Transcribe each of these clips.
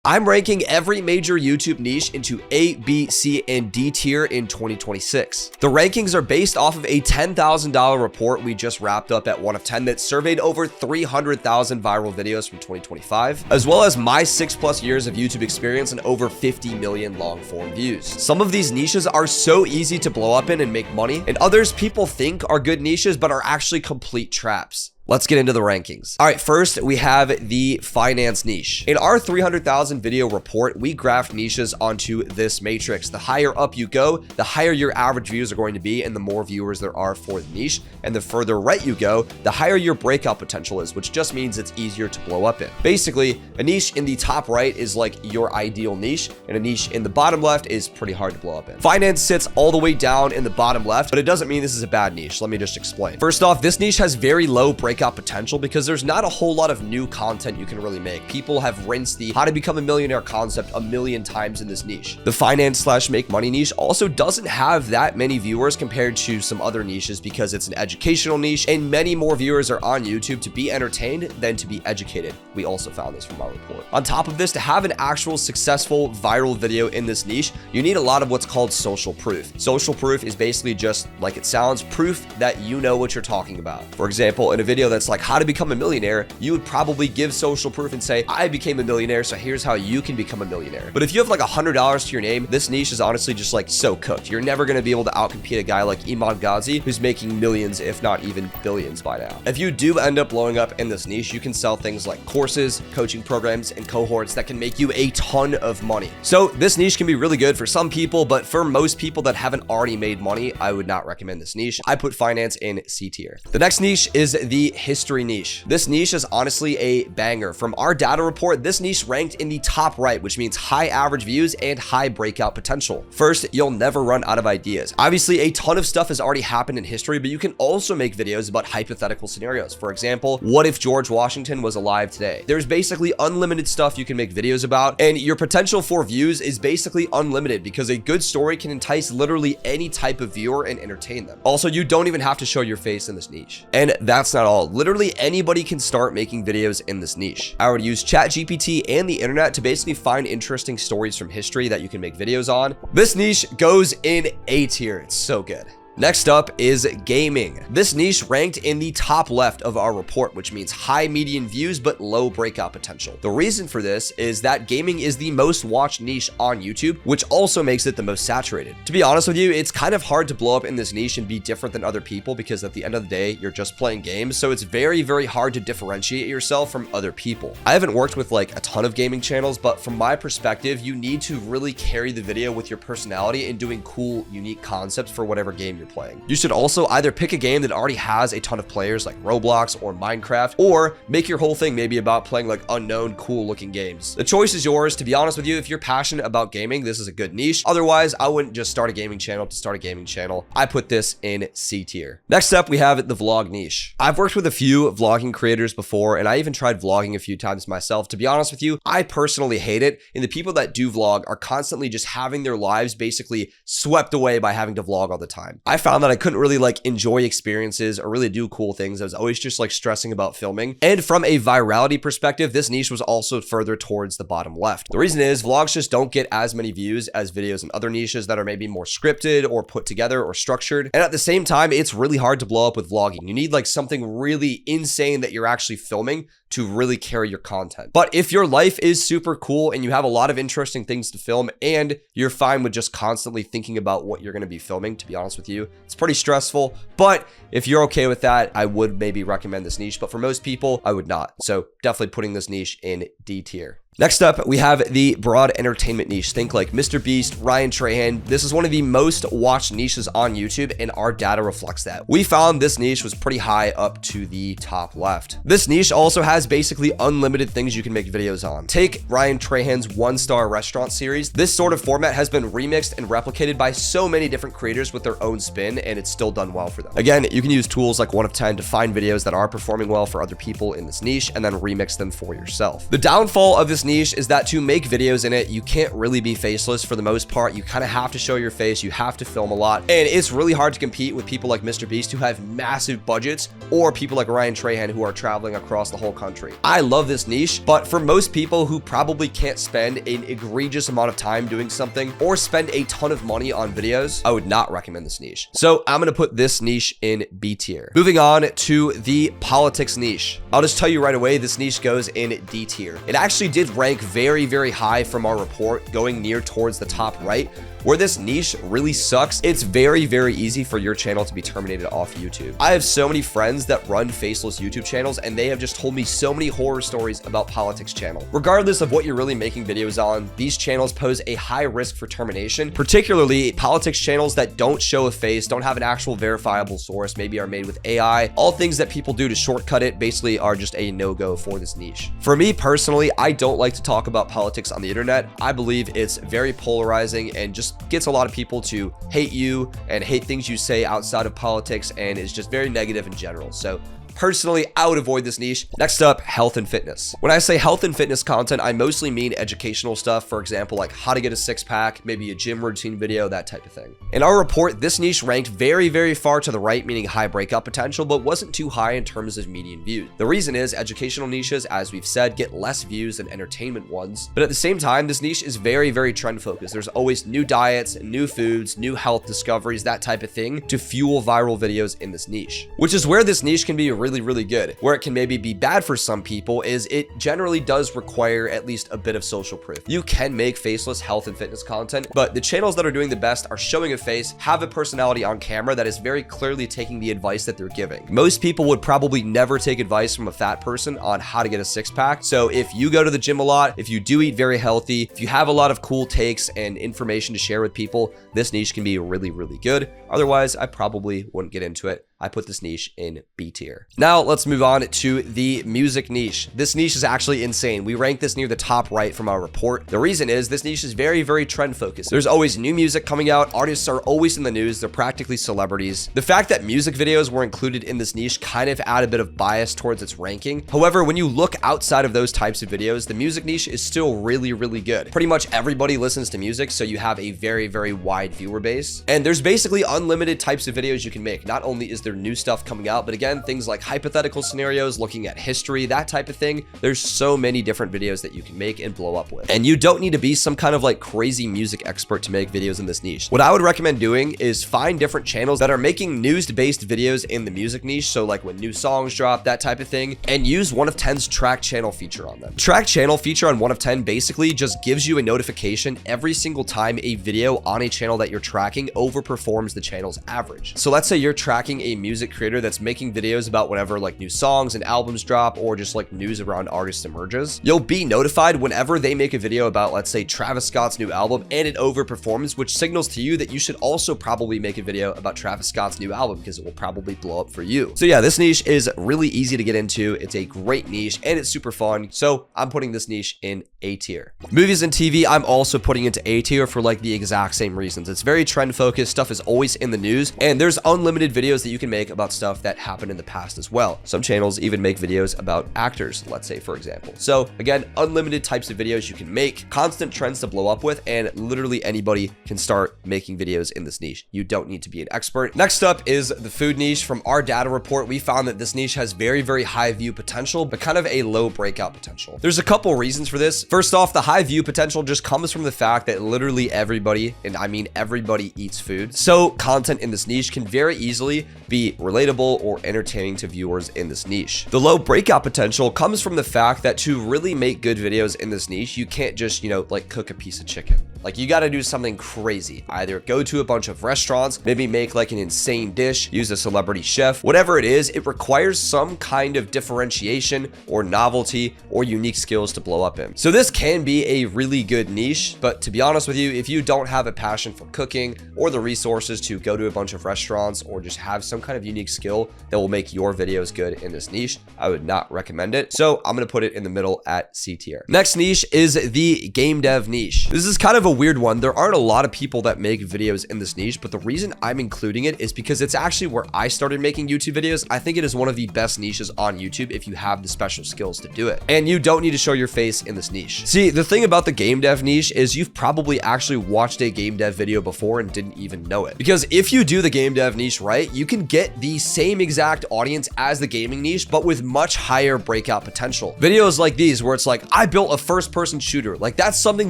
I'm ranking every major YouTube niche into A, B, C, and D tier in 2026. The rankings are based off of a $10,000 report we just wrapped up at 1 of 10 that surveyed over 300,000 viral videos from 2025, as well as my 6+ years of YouTube experience and over 50 million long-form views. Some of these niches are so easy to blow up in and make money, and others people think are good niches but are actually complete traps. Let's get into the rankings. All right, first we have the finance niche. In our 300,000 video report, we graphed niches onto this matrix. The higher up you go, the higher your average views are going to be and the more viewers there are for the niche. And the further right you go, the higher your breakout potential is, which just means it's easier to blow up in. Basically, a niche in the top right is like your ideal niche, and a niche in the bottom left is pretty hard to blow up in. Finance sits all the way down in the bottom left, but it doesn't mean this is a bad niche. Let me just explain. First off, this niche has very low breakout potential because there's not a whole lot of new content you can really make. People have rinsed the how to become a millionaire concept a million times in this niche. The finance/make money niche also doesn't have that many viewers compared to some other niches because it's an educational niche and many more viewers are on YouTube to be entertained than to be educated. We also found this from our report. On top of this, to have an actual successful viral video in this niche, you need a lot of what's called social proof. Social proof is basically just like it sounds, proof that you know what you're talking about. For example, in a video that's like how to become a millionaire, you would probably give social proof and say, I became a millionaire, so here's how you can become a millionaire. But if you have like $100 to your name, this niche is honestly just like so cooked. You're never going to be able to outcompete a guy like Iman Ghazi, who's making millions, if not even billions by now. If you do end up blowing up in this niche, you can sell things like courses, coaching programs, and cohorts that can make you a ton of money. So this niche can be really good for some people, but for most people that haven't already made money, I would not recommend this niche. I put finance in C tier. The next niche is the history niche. This niche is honestly a banger. From our data report, this niche ranked in the top right, which means high average views and high breakout potential. First, you'll never run out of ideas. Obviously, a ton of stuff has already happened in history, but you can also make videos about hypothetical scenarios. For example, what if George Washington was alive today? There's basically unlimited stuff you can make videos about, and your potential for views is basically unlimited because a good story can entice literally any type of viewer and entertain them. Also, you don't even have to show your face in this niche. And that's not all. Literally anybody can start making videos in this niche. I would use ChatGPT and the internet to basically find interesting stories from history that you can make videos on. This niche goes in A tier. It's so good. Next up is gaming. This niche ranked in the top left of our report, which means high median views but low breakout potential. The reason for this is that gaming is the most watched niche on YouTube, which also makes it the most saturated. To be honest with you, it's kind of hard to blow up in this niche and be different than other people because at the end of the day, you're just playing games, so it's very, very hard to differentiate yourself from other people. I haven't worked with like a ton of gaming channels, but from my perspective, you need to really carry the video with your personality and doing cool, unique concepts for whatever game you're playing. You should also either pick a game that already has a ton of players like Roblox or Minecraft, or make your whole thing maybe about playing like unknown, cool looking games. The choice is yours. To be honest with you, if you're passionate about gaming, this is a good niche. Otherwise, I wouldn't just start a gaming channel to start a gaming channel. I put this in C tier. Next up, we have the vlog niche. I've worked with a few vlogging creators before, and I even tried vlogging a few times myself. To be honest with you, I personally hate it, and the people that do vlog are constantly just having their lives basically swept away by having to vlog all the time. I found that I couldn't really like enjoy experiences or really do cool things. I was always just like stressing about filming. And from a virality perspective, this niche was also further towards the bottom left. The reason is vlogs just don't get as many views as videos in other niches that are maybe more scripted or put together or structured. And at the same time, it's really hard to blow up with vlogging. You need like something really insane that you're actually filming to really carry your content. But if your life is super cool and you have a lot of interesting things to film and you're fine with just constantly thinking about what you're going to be filming, to be honest with you, it's pretty stressful. But if you're okay with that, I would maybe recommend this niche, but for most people, I would not. So definitely putting this niche in D tier. Next up, we have the broad entertainment niche. Think like Mr. Beast, Ryan Trahan. This is one of the most watched niches on YouTube, and our data reflects that. We found this niche was pretty high up to the top left. This niche also has basically unlimited things you can make videos on. Take Ryan Trahan's 1-star restaurant series. This sort of format has been remixed and replicated by so many different creators with their own spin, and it's still done well for them. Again, you can use tools like 1 of 10 to find videos that are performing well for other people in this niche and then remix them for yourself. The downfall of this this niche is that to make videos in it, you can't really be faceless for the most part. You kind of have to show your face, you have to film a lot, and it's really hard to compete with people like Mr. Beast who have massive budgets, or people like Ryan Trahan who are traveling across the whole country. I love this niche, but for most people who probably can't spend an egregious amount of time doing something or spend a ton of money on videos, I would not recommend this niche. So I'm gonna put this niche in B tier. Moving on to the politics niche. I'll just tell you right away, this niche goes in D tier. It actually did rank very, very high from our report, going near towards the top right. Where this niche really sucks, it's very, very easy for your channel to be terminated off YouTube. I have so many friends that run faceless YouTube channels, and they have just told me so many horror stories about politics channel. Regardless of what you're really making videos on, these channels pose a high risk for termination, particularly politics channels that don't show a face, don't have an actual verifiable source, maybe are made with AI. All things that people do to shortcut it basically are just a no-go for this niche. For me personally, I don't like to talk about politics on the internet. I believe it's very polarizing and just gets a lot of people to hate you and hate things you say outside of politics, and is just very negative in general. So personally, I would avoid this niche. Next up, health and fitness. When I say health and fitness content, I mostly mean educational stuff. For example, like how to get a six-pack, maybe a gym routine video, that type of thing. In our report, this niche ranked very, very far to the right, meaning high breakout potential, but wasn't too high in terms of median views. The reason is educational niches, as we've said, get less views than entertainment ones. But at the same time, this niche is very, very trend focused. There's always new diets, new foods, new health discoveries, that type of thing to fuel viral videos in this niche, which is where this niche can be really good. Where it can maybe be bad for some people is it generally does require at least a bit of social proof. You can make faceless health and fitness content, but the channels that are doing the best are showing a face, have a personality on camera that is very clearly taking the advice that they're giving. Most people would probably never take advice from a fat person on how to get a six-pack. So if you go to the gym a lot, if you do eat very healthy, if you have a lot of cool takes and information to share with people, this niche can be really good. Otherwise, I probably wouldn't get into it. I put this niche in B tier. Now let's move on to the music niche. This niche is actually insane. We rank this near the top right from our report. The reason is this niche is very, very trend focused. There's always new music coming out. Artists are always in the news. They're practically celebrities. The fact that music videos were included in this niche kind of add a bit of bias towards its ranking. However, when you look outside of those types of videos, the music niche is still really good. Pretty much everybody listens to music, so you have a very, very wide viewer base. And there's basically unlimited types of videos you can make. Not only is there new stuff coming out, but again, things like hypothetical scenarios, looking at history, that type of thing. There's so many different videos that you can make and blow up with. And you don't need to be some kind of like crazy music expert to make videos in this niche. What I would recommend doing is find different channels that are making news-based videos in the music niche. So like when new songs drop, that type of thing, and use 1 of 10's track channel feature on them. Track channel feature on 1 of 10 basically just gives you a notification every single time a video on a channel that you're tracking overperforms the channel's average. So let's say you're tracking a music creator that's making videos about whenever like new songs and albums drop, or just like news around artists emerges. You'll be notified whenever they make a video about, let's say, Travis Scott's new album and it overperforms, which signals to you that you should also probably make a video about Travis Scott's new album because it will probably blow up for you. So yeah, this niche is really easy to get into. It's a great niche and it's super fun. So I'm putting this niche in A tier. Movies and TV, I'm also putting into A tier for like the exact same reasons. It's very trend focused. Stuff is always in the news, and there's unlimited videos that you can make about stuff that happened in the past as well. Some channels even make videos about actors, let's say, for example. So again, unlimited types of videos you can make, constant trends to blow up with, and literally anybody can start making videos in this niche. You don't need to be an expert. Next up is the food niche. From our data report, we found that this niche has very, very high view potential, but kind of a low breakout potential. There's a couple reasons for this. First off, the high view potential just comes from the fact that literally everybody, and I mean everybody, eats food. So content in this niche can very easily be relatable or entertaining to viewers in this niche. The low breakout potential comes from the fact that to really make good videos in this niche, you can't just, like cook a piece of chicken. Like you got to do something crazy. Either go to a bunch of restaurants, maybe make like an insane dish, use a celebrity chef, whatever it is, it requires some kind of differentiation or novelty or unique skills to blow up in. So this can be a really good niche, but to be honest with you, if you don't have a passion for cooking or the resources to go to a bunch of restaurants or just have some kind of unique skill that will make your videos good in this niche, I would not recommend it. So I'm going to put it in the middle at C tier. Next niche is the game dev niche. This is kind of a a weird one. There aren't a lot of people that make videos in this niche, but the reason I'm including it is because it's actually where I started making YouTube videos. I think it is one of the best niches on YouTube if you have the special skills to do it. And you don't need to show your face in this niche. See, the thing about the game dev niche is you've probably actually watched a game dev video before and didn't even know it. Because if you do the game dev niche right, you can get the same exact audience as the gaming niche, but with much higher breakout potential. Videos like these where it's like, I built a first-person shooter. Like, that's something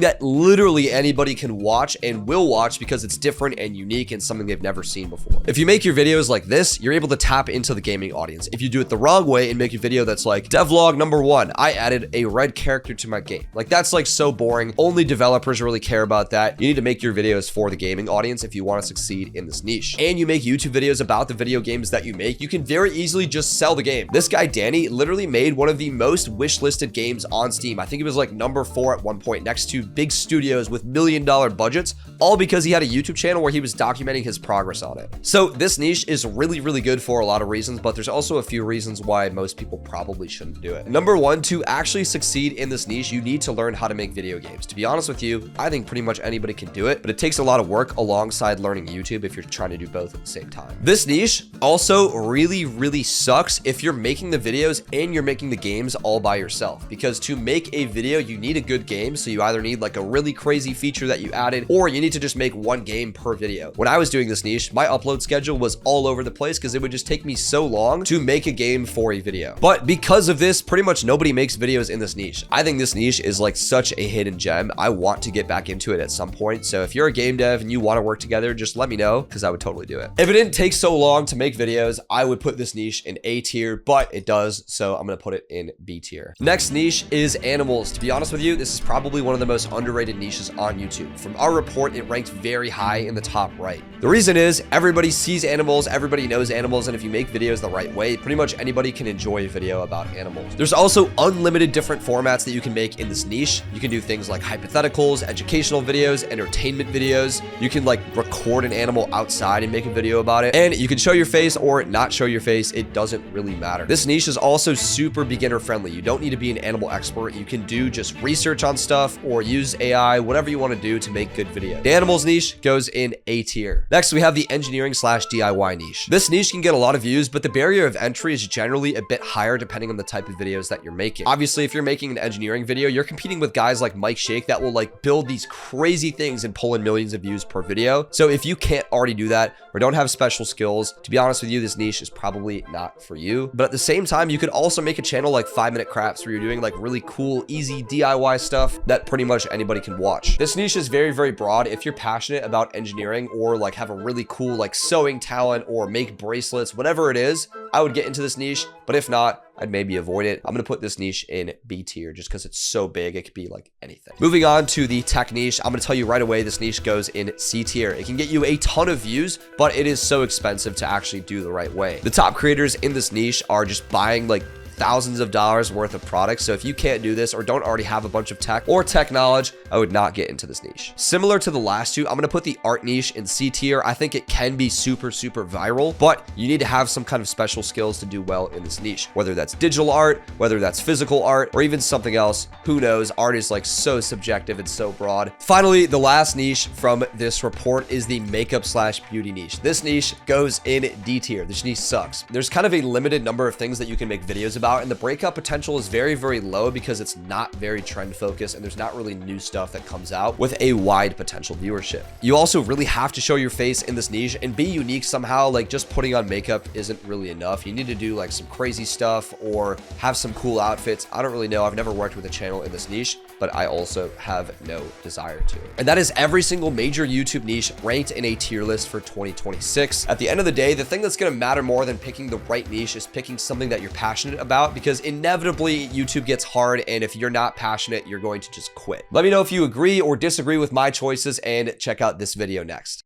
that literally anybody can watch and will watch because it's different and unique and something they've never seen before. If you make your videos like this, you're able to tap into the gaming audience. If you do it the wrong way and make a video that's like, devlog number 1, I added a red character to my game. Like, that's like so boring. Only developers really care about that. You need to make your videos for the gaming audience if you want to succeed in this niche. And you make YouTube videos about the video games that you make, you can very easily just sell the game. This guy, Danny, literally made one of the most wishlisted games on Steam. I think it was like number 4 at one point, next to big studios with $1 million budgets, all because he had a YouTube channel where he was documenting his progress on it. So this niche is really, really good for a lot of reasons, but there's also a few reasons why most people probably shouldn't do it. Number 1, to actually succeed in this niche, you need to learn how to make video games. To be honest with you, I think pretty much anybody can do it, but it takes a lot of work alongside learning YouTube if you're trying to do both at the same time. This niche also really, really sucks if you're making the videos and you're making the games all by yourself, because to make a video, you need a good game. So you either need like a really crazy feature that you added, or you need to just make one game per video. When I was doing this niche, my upload schedule was all over the place because it would just take me so long to make a game for a video. But because of this, pretty much nobody makes videos in this niche. I think this niche is like such a hidden gem. I want to get back into it at some point. So if you're a game dev and you want to work together, just let me know because I would totally do it. If it didn't take so long to make videos, I would put this niche in A tier, but it does. So I'm going to put it in B tier. Next niche is animals. To be honest with you, this is probably one of the most underrated niches on YouTube. From our report, it ranked very high in the top right. The reason is everybody sees animals, everybody knows animals, and if you make videos the right way, pretty much anybody can enjoy a video about animals. There's also unlimited different formats that you can make in this niche. You can do things like hypotheticals, educational videos, entertainment videos. You can like record an animal outside and make a video about it, and you can show your face or not show your face. It doesn't really matter. This niche is also super beginner friendly. You don't need to be an animal expert. You can do just research on stuff or use AI, whatever you want to do to make good videos. The animals niche goes in A tier. Next, we have the engineering / DIY niche. This niche can get a lot of views, but the barrier of entry is generally a bit higher depending on the type of videos that you're making. Obviously, if you're making an engineering video, you're competing with guys like Mike Shake that will like build these crazy things and pull in millions of views per video. So if you can't already do that or don't have special skills, to be honest with you, this niche is probably not for you. But at the same time, you could also make a channel like 5-Minute Crafts where you're doing like really cool, easy DIY stuff that pretty much anybody can watch. This niche is very, very broad. If you're passionate about engineering or like have a really cool like sewing talent or make bracelets, whatever it is, I would get into this niche. But if not, I'd maybe avoid it. I'm going to put this niche in B tier just because it's so big. It could be like anything. Moving on to the tech niche, I'm going to tell you right away, this niche goes in C tier. It can get you a ton of views, but it is so expensive to actually do the right way. The top creators in this niche are just buying like thousands of dollars worth of products. So if you can't do this or don't already have a bunch of tech or tech knowledge, I would not get into this niche. Similar to the last two, I'm going to put the art niche in C tier. I think it can be super viral, but you need to have some kind of special skills to do well in this niche, whether that's digital art, whether that's physical art, or even something else. Who knows? Art is like so subjective and so broad. Finally, the last niche from this report is the makeup / beauty niche. This niche goes in D tier. This niche sucks. There's kind of a limited number of things that you can make videos about, and the breakout potential is very low because it's not very trend focused and there's not really new stuff that comes out with a wide potential viewership. You also really have to show your face in this niche and be unique somehow. Like just putting on makeup isn't really enough. You need to do like some crazy stuff or have some cool outfits. I don't really know. I've never worked with a channel in this niche, but I also have no desire to. And that is every single major YouTube niche ranked in a tier list for 2026. At the end of the day, the thing that's going to matter more than picking the right niche is picking something that you're passionate about, because inevitably YouTube gets hard, and if you're not passionate, you're going to just quit. Let me know if you agree or disagree with my choices, and check out this video next.